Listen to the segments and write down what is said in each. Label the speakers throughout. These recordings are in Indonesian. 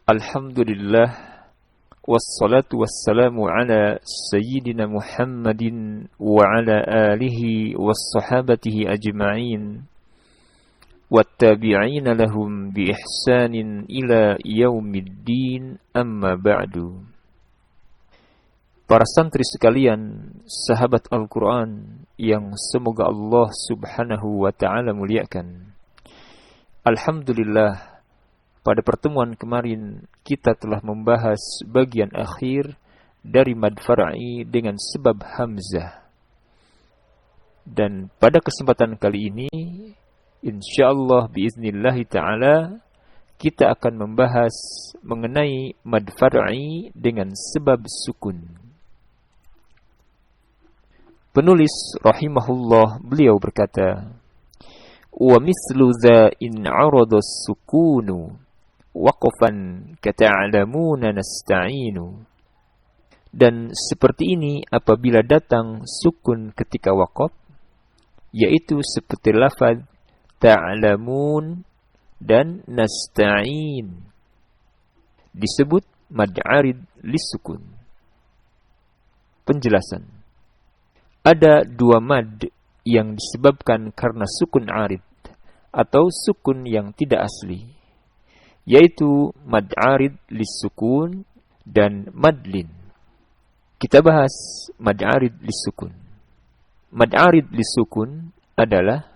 Speaker 1: Alhamdulillah, wassalatu wassalamu ala sayyidina Muhammadin wa ala alihi wassahabatihi ajma'in wattabi'ina lahum bi ihsanin ila yaumiddin, amma ba'du. Para santri sekalian, sahabat Al-Quran yang semoga Allah subhanahu wa ta'ala muliakan. Alhamdulillah, pada pertemuan kemarin kita telah membahas bagian akhir dari mad far'i dengan sebab hamzah. Dan pada kesempatan kali ini, insyaallah biiznillahi ta'ala, kita akan membahas mengenai mad far'i dengan sebab sukun. Penulis rahimahullah, beliau berkata, wa mislu dha in 'arada as-sukunu waqfan kata'lamuna nasta'inu. Dan seperti ini apabila datang sukun ketika waqaf, yaitu seperti lafaz ta'lamun dan nasta'in, disebut mad 'arid lisukun. Penjelasan. Ada dua mad yang disebabkan karena sukun 'arid atau sukun yang tidak asli, yaitu mad 'arid lisukun dan madlin. Kita bahas mad 'arid lisukun. Mad 'arid lisukun adalah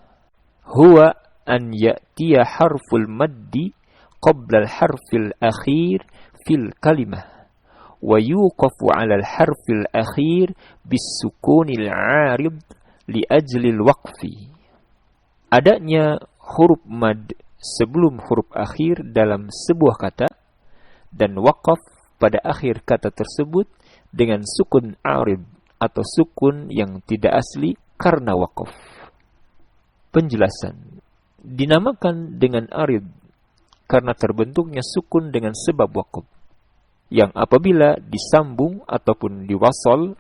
Speaker 1: huwa an ya'tiya harful maddi qabla al-harfil akhir fil kalimah wa yuqafu 'ala al-harfil akhir bisukunil 'arid li ajli al-waqfi. Adanya huruf mad sebelum huruf akhir dalam sebuah kata dan waqaf pada akhir kata tersebut dengan sukun 'arid atau sukun yang tidak asli karena waqaf. Penjelasan. Dinamakan dengan 'arid karena terbentuknya sukun dengan sebab waqaf, yang apabila disambung ataupun diwasal,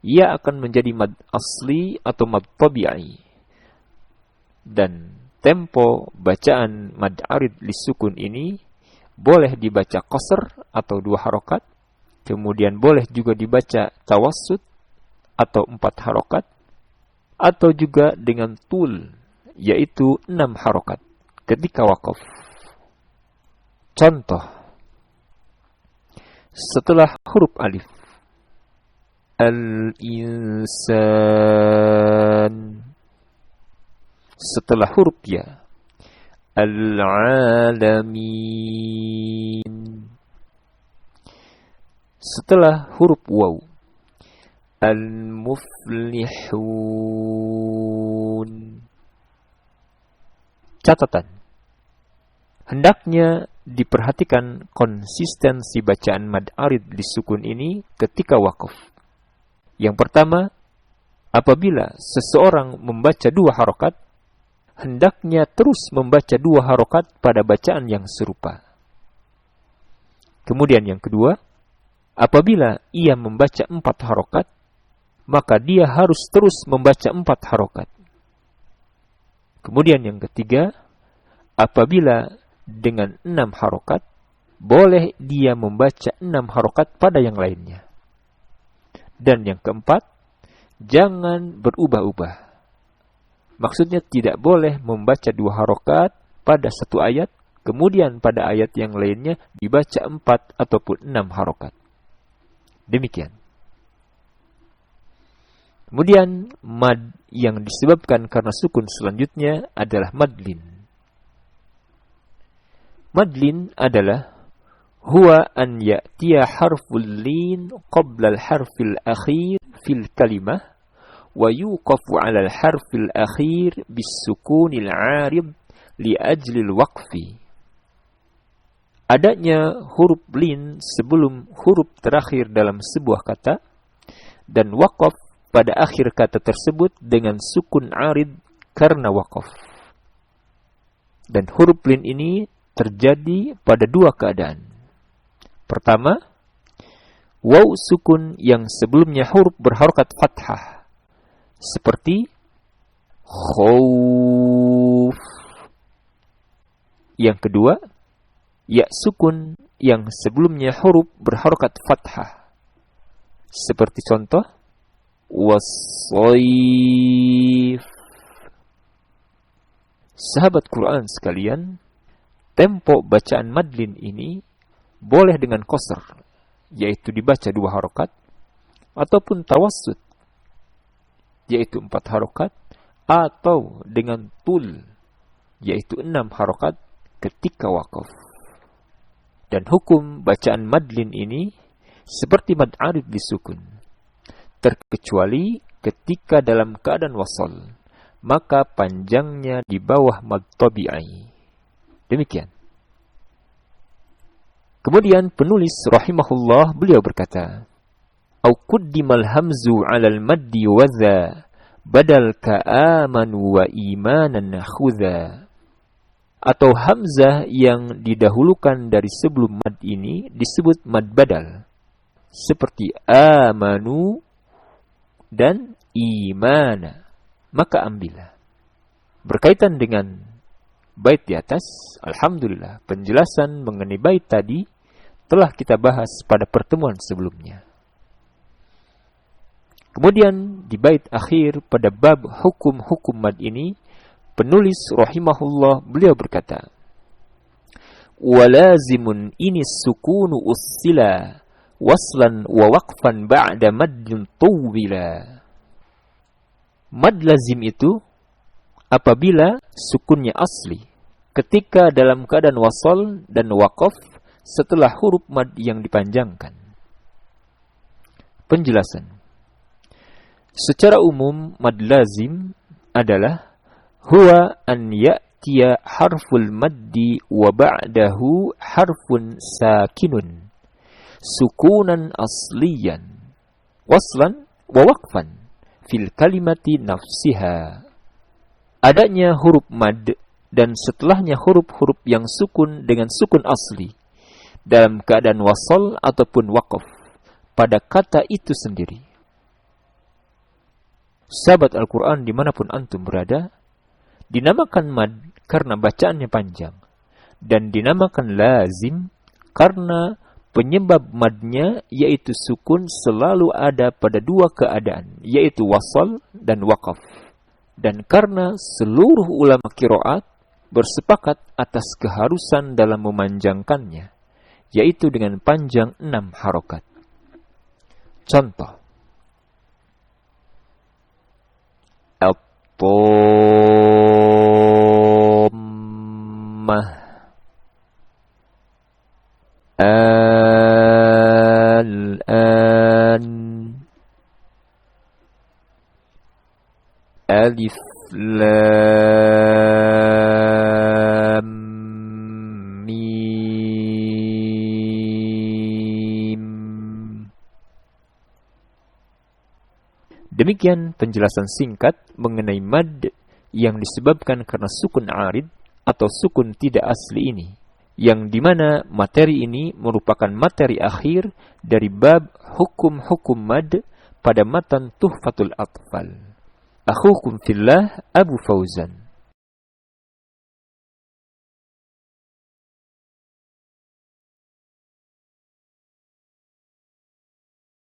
Speaker 1: ia akan menjadi mad asli atau mad tabi'i. Dan tempo bacaan mad 'arid lisukun ini boleh dibaca qasr atau 2 harokat, kemudian boleh juga dibaca tawassut atau 4 harokat, atau juga dengan tul, yaitu 6 harokat ketika waqaf. Contoh, setelah huruf alif, al-insan. Setelah huruf ya, al-alamin. Setelah huruf waw, al-muflihun. Catatan. Hendaknya diperhatikan konsistensi bacaan mad 'arid lisukun ini ketika waqaf. Yang pertama, apabila seseorang membaca 2 harokat, hendaknya terus membaca 2 harokat pada bacaan yang serupa. Kemudian yang kedua, apabila ia membaca 4 harokat, maka dia harus terus membaca 4 harokat. Kemudian yang ketiga, apabila dengan 6 harokat, boleh dia membaca 6 harokat pada yang lainnya. Dan yang keempat, jangan berubah-ubah. Maksudnya tidak boleh membaca 2 harokat pada satu ayat, kemudian pada ayat yang lainnya dibaca 4 ataupun 6 harokat. Demikian. Kemudian mad yang disebabkan karena sukun selanjutnya adalah madlin. Madlin adalah huwa an ya'tiya harful lin qabla al-harfil akhir fil kalimah wa yuqafu 'ala al-harfil akhir bisukunil 'arid li ajli al-waqfi. Adanya huruf lin sebelum huruf terakhir dalam sebuah kata dan waqaf pada akhir kata tersebut dengan sukun 'arid karena waqaf. Dan huruf lin ini terjadi pada 2 keadaan. Pertama, waw sukun yang sebelumnya huruf berharokat fathah, seperti khawf. Yang kedua, ya sukun yang sebelumnya huruf berharokat fathah. Seperti contoh, was-soif. Sahabat Quran sekalian, tempo bacaan madlin ini boleh dengan qasr, yaitu dibaca 2 harokat, ataupun tawassut, yaitu 4 harokat, atau dengan tul, yaitu 6 harokat ketika waqaf. Dan hukum bacaan madlin ini seperti mad arid disukun, terkecuali ketika dalam keadaan wasal, maka panjangnya di bawah mad tabi'i. Demikian. Kemudian penulis rahimahullah beliau berkata, "Au quddimal hamzu 'alal maddi wa dha badal ka'amanu wa imanan khudha." Atau hamzah yang didahulukan dari sebelum mad ini disebut mad badal, seperti amanu dan imana. Maka ambillah. Berkaitan dengan bait di atas, alhamdulillah, penjelasan mengenai bait tadi telah kita bahas pada pertemuan sebelumnya. Kemudian di bait akhir pada bab hukum-hukum mad ini, penulis rahimahullah beliau berkata, "Walazimun ini sukunu ussila waslan wa waqfan ba'da maddin tuwila." Mad lazim itu apabila sukunnya asli ketika dalam keadaan wasal dan waqaf setelah huruf mad yang dipanjangkan. Penjelasan. Secara umum mad lazim adalah huwa an ya'tiya harful maddi wa ba'dahu harfun sakinun sukunan asliyan waslan wa waqfan fil kalimati nafsiha. Adanya huruf mad dan setelahnya huruf-huruf yang sukun dengan sukun asli dalam keadaan wasal ataupun waqaf pada kata itu sendiri. Sahabat Al-Quran dimanapun antum berada, dinamakan mad karena bacaannya panjang, dan dinamakan lazim karena penyebab madnya yaitu sukun selalu ada pada 2 keadaan, yaitu wasal dan waqaf. Dan karena seluruh ulama qiraat bersepakat atas keharusan dalam memanjangkannya, yaitu dengan panjang 6 harokat. Contoh, at-tammah, al-an, alif lam mim. Demikian penjelasan singkat mengenai mad yang disebabkan karena sukun arid atau sukun tidak asli ini, yang dimana materi ini merupakan materi akhir dari bab hukum-hukum mad pada matan Tuhfatul Atfal. Akhukum fillah Abu Fauzan.